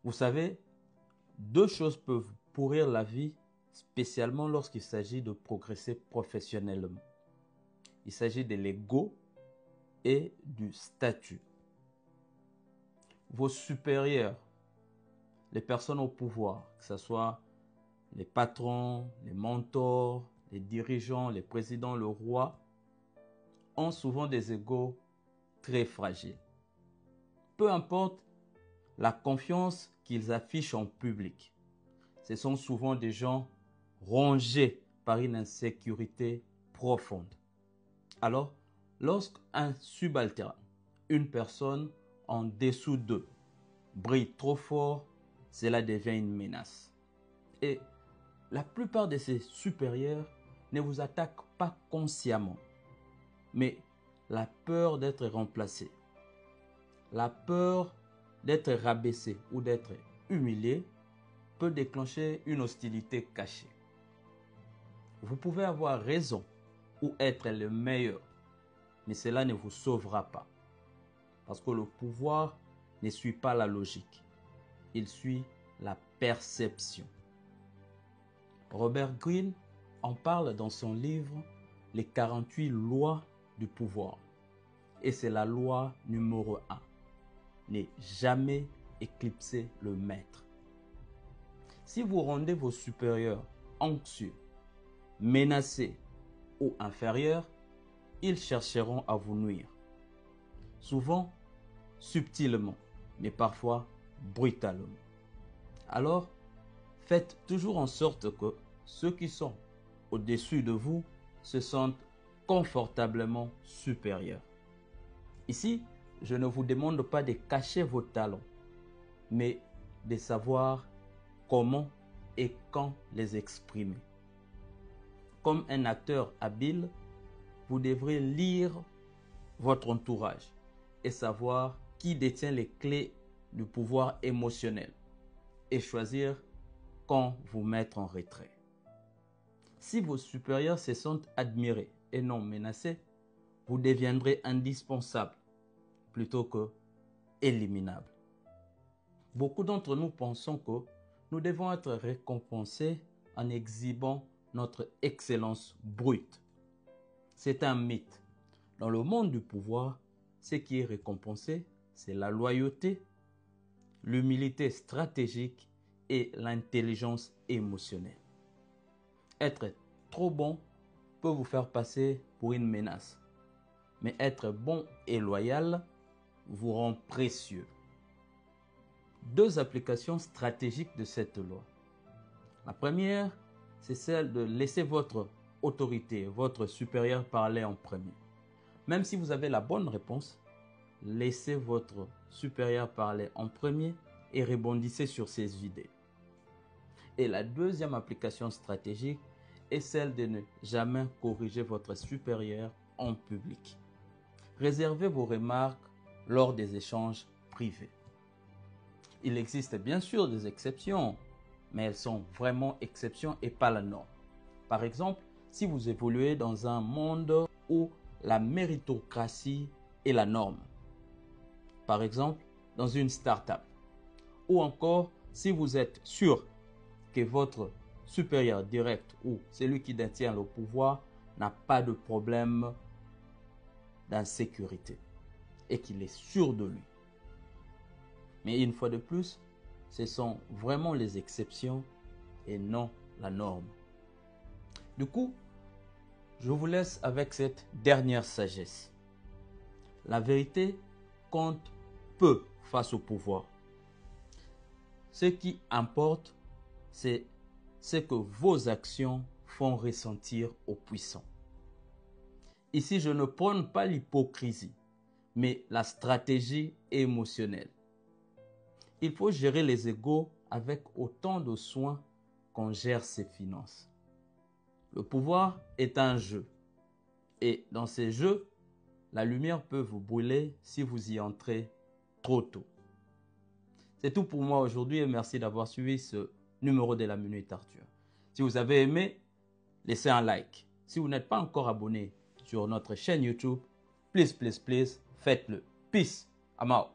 Vous savez, deux choses peuvent pourrir la vie, spécialement lorsqu'il s'agit de progresser professionnellement. Il s'agit de l'ego et du statut. Vos supérieurs, les personnes au pouvoir, que ce soit les patrons, les mentors, les dirigeants, les présidents, le roi, ont souvent des égos très fragiles. Peu importe la confiance qu'ils affichent en public, ce sont souvent des gens rongés par une insécurité profonde. Alors, lorsqu'un subalterne, une personne en dessous d'eux, brille trop fort, cela devient une menace. Et la plupart de ces supérieurs ne vous attaquent pas consciemment, mais la peur d'être remplacé, la peur d'être rabaissé ou d'être humilié peut déclencher une hostilité cachée. Vous pouvez avoir raison ou être le meilleur, mais cela ne vous sauvera pas. Parce que le pouvoir ne suit pas la logique, il suit la perception. Robert Greene en parle dans son livre « Les 48 lois du pouvoir ». Et c'est la loi numéro 1. Ne jamais éclipser le maître. Si vous rendez vos supérieurs anxieux, menacés ou inférieurs, ils chercheront à vous nuire. Souvent, subtilement, mais parfois brutalement. Alors, faites toujours en sorte que ceux qui sont au-dessus de vous se sentent confortablement supérieurs. Ici, je ne vous demande pas de cacher vos talents, mais de savoir comment et quand les exprimer. Comme un acteur habile, vous devrez lire votre entourage et savoir qui détient les clés du pouvoir émotionnel et choisir quand vous mettre en retrait. Si vos supérieurs se sentent admirés et non menacés, vous deviendrez indispensable plutôt que éliminable. Beaucoup d'entre nous pensons que nous devons être récompensés en exhibant notre excellence brute. C'est un mythe. Dans le monde du pouvoir, ce qui est récompensé, c'est la loyauté, l'humilité stratégique et l'intelligence émotionnelle. Être trop bon peut vous faire passer pour une menace, mais être bon et loyal vous rend précieux. Deux applications stratégiques de cette loi. La première, c'est celle de laisser votre autorité, votre supérieur parler en premier. Même si vous avez la bonne réponse, laissez votre supérieur parler en premier et rebondissez sur ses idées. Et la deuxième application stratégique est celle de ne jamais corriger votre supérieur en public. Réservez vos remarques lors des échanges privés. Il existe bien sûr des exceptions, mais elles sont vraiment exceptions et pas la norme. Par exemple, si vous évoluez dans un monde où la méritocratie est la norme, par exemple dans une start-up, ou encore si vous êtes sûr que votre supérieur direct ou celui qui détient le pouvoir n'a pas de problème d'insécurité et qu'il est sûr de lui. Mais une fois de plus, ce sont vraiment les exceptions et non la norme. Du coup, je vous laisse avec cette dernière sagesse. La vérité compte peu face au pouvoir. Ce qui importe, c'est ce que vos actions font ressentir aux puissants. Ici, je ne prône pas l'hypocrisie, mais la stratégie émotionnelle. Il faut gérer les égos avec autant de soin qu'on gère ses finances. Le pouvoir est un jeu. Et dans ces jeux, la lumière peut vous brûler si vous y entrez trop tôt. C'est tout pour moi aujourd'hui et merci d'avoir suivi ce numéro de la Minute Arthur. Si vous avez aimé, laissez un like. Si vous n'êtes pas encore abonné sur notre chaîne YouTube, please, faites-le. Peace. I'm out.